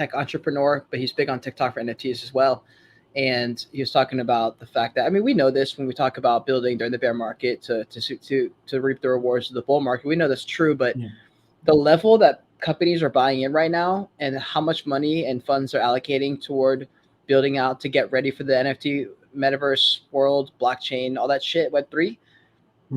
tech entrepreneur, but he's big on TikTok for NFTs as well. And he was talking about the fact that, I mean, we know this when we talk about building during the bear market to reap the rewards of the bull market. We know that's true, but Yeah. the level that companies are buying in right now and how much money and funds are allocating toward building out to get ready for the NFT metaverse world, blockchain, all that shit, Web3,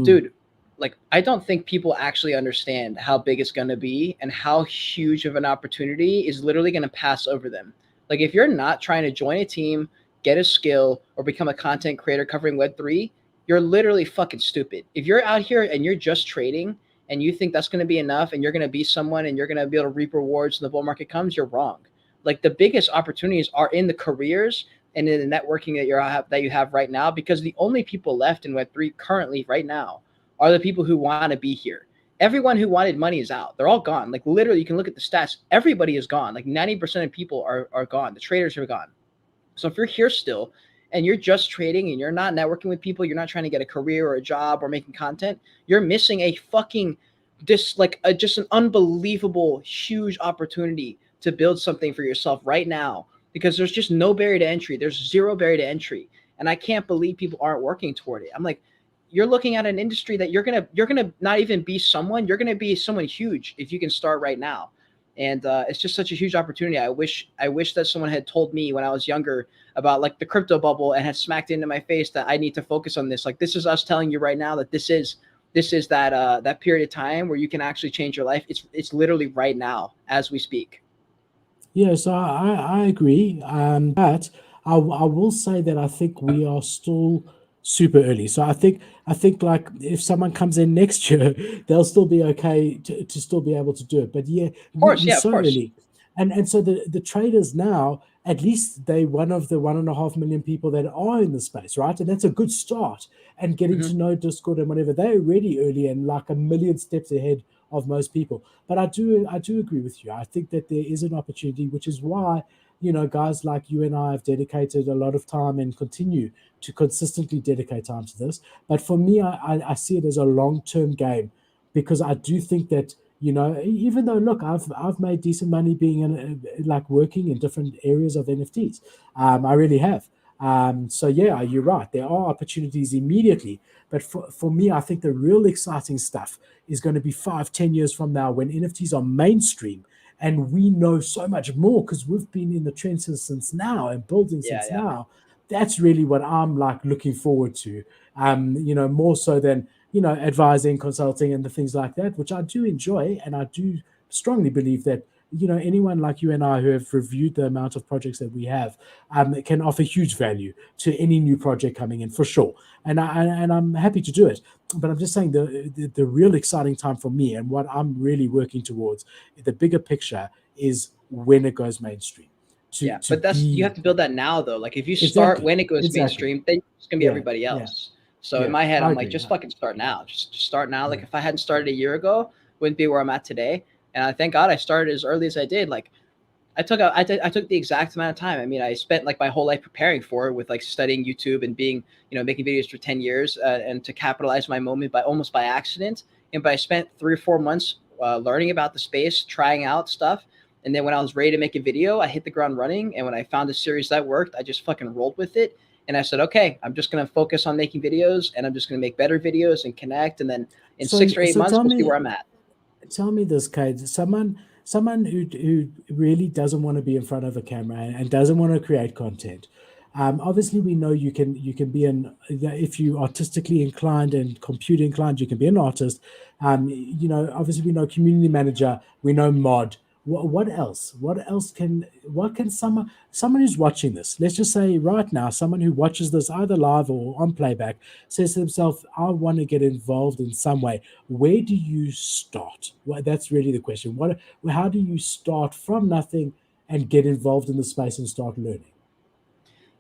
dude, like I don't think people actually understand how big it's going to be and how huge of an opportunity is literally going to pass over them. Like if you're not trying to join a team, get a skill, or become a content creator covering Web3, you're literally fucking stupid. If you're out here and you're just trading and you think that's going to be enough and you're going to be someone and you're going to be able to reap rewards when the bull market comes, you're wrong. Like the biggest opportunities are in the careers and in the networking that you have right now, because the only people left in Web3 currently right now are the people who want to be here. Everyone who wanted money is out. They're all gone. Like literally, you can look at the stats. Everybody is gone. Like 90% of people are gone. The traders are gone. So if you're here still and you're just trading and you're not networking with people, you're not trying to get a career or a job or making content, you're missing a fucking just an unbelievable huge opportunity to build something for yourself right now, because there's just no barrier to entry. There's zero barrier to entry. And I can't believe people aren't working toward it. I'm like, you're looking at an industry that you're gonna not even be someone, you're gonna be someone huge if you can start right now. And it's just such a huge opportunity. I wish that someone had told me when I was younger about like the crypto bubble and had smacked into my face that I need to focus on this. Like this is us telling you right now that this is that period of time where you can actually change your life. It's literally right now as we speak. Yeah, so I agree. But I will say that I think we are still super early. So I think like if someone comes in next year, they'll still be okay to still be able to do it. But yeah, Of course, we're yeah, of so course. early. And so the traders now, at least they one of the 1.5 million people that are in the space, right? And that's a good start. And getting Hmm. to know Discord and whatever, they're already early and like a million steps ahead of most people. But I do agree with you. I think that there is an opportunity, which is why guys like you and I have dedicated a lot of time and continue to consistently dedicate time to this. But for me, I see it as a long-term game, because I do think that even though look, I've made decent money being like working in different areas of NFTs. I really have. So yeah, you're right. There are opportunities immediately, but for me, I think the real exciting stuff is going to be 5, 10 years from now when NFTs are mainstream and we know so much more because we've been in the trenches since now and building Yeah, since yeah. now. That's really what I'm like looking forward to. More so than advising, consulting, and the things like that, which I do enjoy, and I do strongly believe that anyone like you and I who have reviewed the amount of projects that we have can offer huge value to any new project coming in for sure. And I'm happy to do it. But I'm just saying the real exciting time for me and what I'm really working towards, the bigger picture is when it goes mainstream. To Yeah, to but that's you have be to build that now though. Like if you start exactly, when it goes exactly. mainstream, then it's gonna be Yeah, everybody yeah, else. So in yeah. my head, I I'm like, agree. just fucking start now. Just start now. Like Yeah. if I hadn't started a year ago, wouldn't be where I'm at today. And I thank God I started as early as I did. Like I took the exact amount of time. I mean, I spent like my whole life preparing for it with like studying YouTube and being, making videos for 10 years and to capitalize my moment by almost by accident. But I spent 3 or 4 months learning about the space, trying out stuff. And then when I was ready to make a video, I hit the ground running. And when I found a series that worked, I just fucking rolled with it. And I said, okay, I'm just going to focus on making videos and I'm just going to make better videos and connect. And then in So 6 or 8 months, tell we'll see me where I'm at. this, Kate. Someone who really doesn't want to be in front of a camera and doesn't want to create content. Obviously, we know you can be an if you artistically inclined and computer inclined, you can be an artist. Obviously, we know community manager, we know mod. What else? What can someone who's watching this? Let's just say right now, someone who watches this either live or on playback says to themselves, "I want to get involved in some way." Where do you start? Well, that's really the question. How do you start from nothing and get involved in the space and start learning?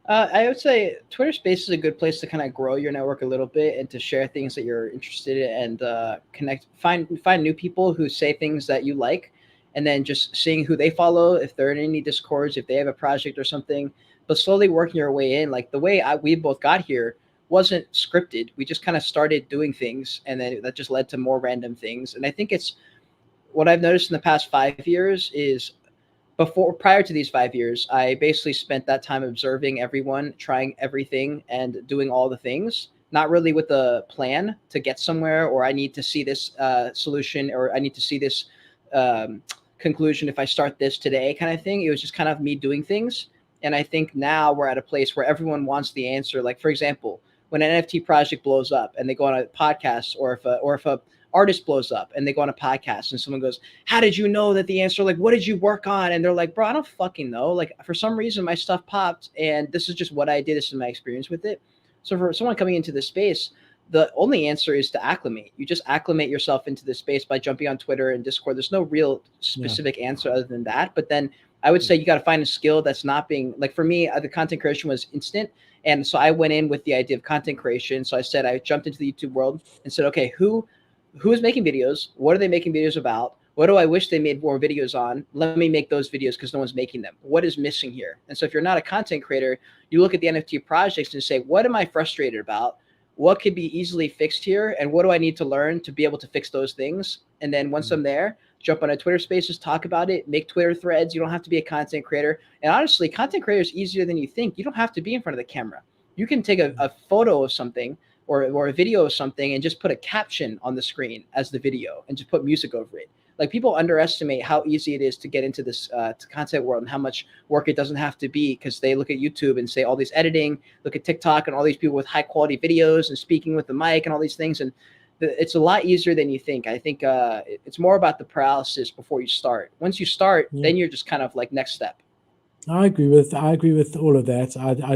I would say Twitter Space is a good place to kind of grow your network a little bit and to share things that you're interested in and connect, find new people who say things that you like, and then just seeing who they follow, if they're in any discords, if they have a project or something. But slowly working your way in, like the way we both got here wasn't scripted. We just kind of started doing things, and then that just led to more random things. And I think it's what I've noticed in the past 5 years is prior to these 5 years, I basically spent that time observing everyone, trying everything, and doing all the things. Not really with a plan to get somewhere, or I need to see this solution, or I need to see this um, conclusion if I start this today, kind of thing. It was just kind of me doing things. And I think now we're at a place where everyone wants the answer. Like, for example, when an NFT project blows up and they go on a podcast, or if a artist blows up and they go on a podcast and someone goes, how did you know that the answer? Like, what did you work on? And they're like, bro, I don't fucking know. Like, for some reason, my stuff popped, and this is just what I did. This is my experience with it. So for someone coming into this space, the only answer is to acclimate. You just acclimate yourself into this space by jumping on Twitter and Discord. There's no real specific answer other than that. But then I would say you got to find a skill that's not being, like, for me, the content creation was instant. And so I went in with the idea of content creation. So I jumped into the YouTube world and said, okay, who is making videos? What are they making videos about? What do I wish they made more videos on? Let me make those videos because no one's making them. What is missing here? And so if you're not a content creator, you look at the NFT projects and say, what am I frustrated about? What could be easily fixed here? And what do I need to learn to be able to fix those things? And then once I'm there, jump on a Twitter Spaces, talk about it, make Twitter threads. You don't have to be a content creator. And honestly, content creator is easier than you think. You don't have to be in front of the camera. You can take a photo of something or a video of something and just put a caption on the screen as the video and just put music over it. Like, people underestimate how easy it is to get into this content world and how much work it doesn't have to be, because they look at YouTube and say all this editing, look at TikTok and all these people with high quality videos and speaking with the mic and all these things. And it's a lot easier than you think. I think it's more about the paralysis before you start. Once you start, then you're just kind of like next step. I agree with all of that. I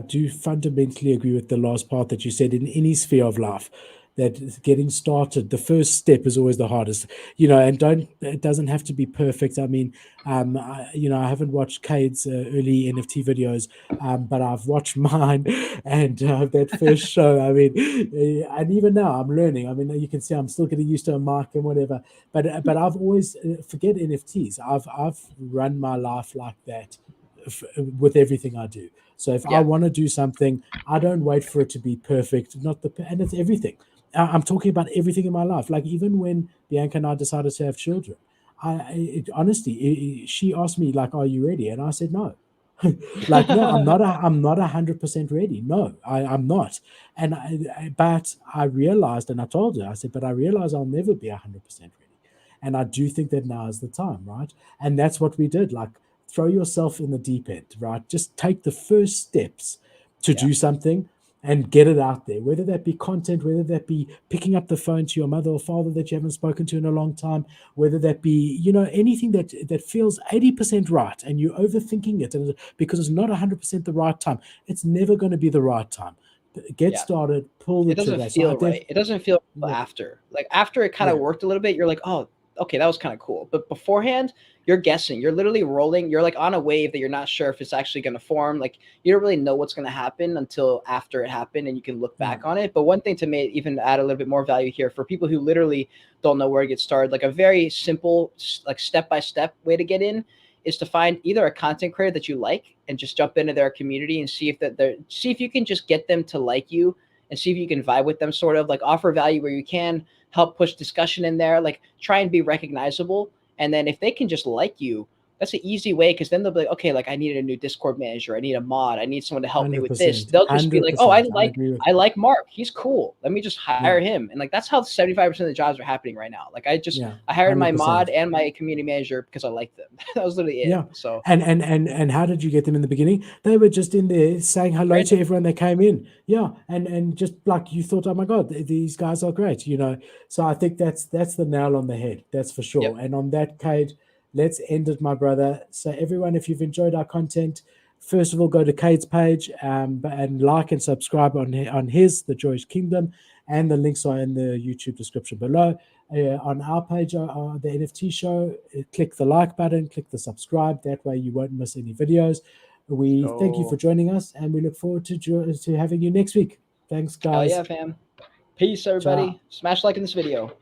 do fundamentally agree with the last part that you said. In any sphere of life, that getting started, the first step is always the hardest. And it doesn't have to be perfect. I mean, I haven't watched Cade's early NFT videos, but I've watched mine, and that first show. I mean, and even now I'm learning. I mean, you can see I'm still getting used to a mic and whatever. But I've always forget NFTs. I've run my life like that with everything I do. So if I want to do something, I don't wait for it to be perfect. And it's everything. I'm talking about everything in my life. Like, even when Bianca and I decided to have children, honestly, she asked me, like, "Are you ready?" And I said, "No." Like, no, I'm not. I'm not 100% ready. No, I'm not. But I realized, and I told her, I said, "But I realize I'll never be 100% ready." And I do think that now is the time, right? And that's what we did. Like, throw yourself in the deep end, right? Just take the first steps to do something and get it out there, whether that be content, whether that be picking up the phone to your mother or father that you haven't spoken to in a long time, whether that be, anything that feels 80% right and you're overthinking it, and because it's not 100% the right time. It's never going to be the right time. Get started, pull the trigger. It doesn't feel right. It doesn't feel after. Like, after it kind of worked a little bit, you're like, oh, okay, that was kind of cool. But beforehand, you're guessing. You're literally rolling. You're like on a wave that you're not sure if it's actually going to form. Like, you don't really know what's going to happen until after it happened, and you can look back on it. But one thing to even add a little bit more value here for people who literally don't know where to get started, like a very simple, like step-by-step way to get in is to find either a content creator that you like and just jump into their community and see if you can just get them to like you, and see if you can vibe with them, sort of like offer value where you can, help push discussion in there, like try and be recognizable. And then if they can just like you, that's an easy way, because then they'll be like, okay, like, I needed a new Discord manager, I need a mod, I need someone to help me with this. They'll just be like, oh, I like Mark, he's cool, let me just hire him. And like, that's how 75% of the jobs are happening right now. Like, I hired 100%. My mod and my community manager because I like them. That was literally it. So and how did you get them in the beginning? They were just in there saying hello to everyone that came in. And just like, you thought, oh my god, these guys are great. So I think that's the nail on the head, that's for sure. And on that, Cade, let's end it, my brother. So everyone, if you've enjoyed our content, first of all, go to Cade's page and like and subscribe on his The Joyous Kingdom, and the links are in the YouTube description below. On our page, the NFT show, click the like button, click the subscribe. That way you won't miss any videos. We thank you for joining us, and we look forward to having you next week. Thanks, guys. Hell yeah, fam. Peace, everybody. Ciao. Smash like in this video.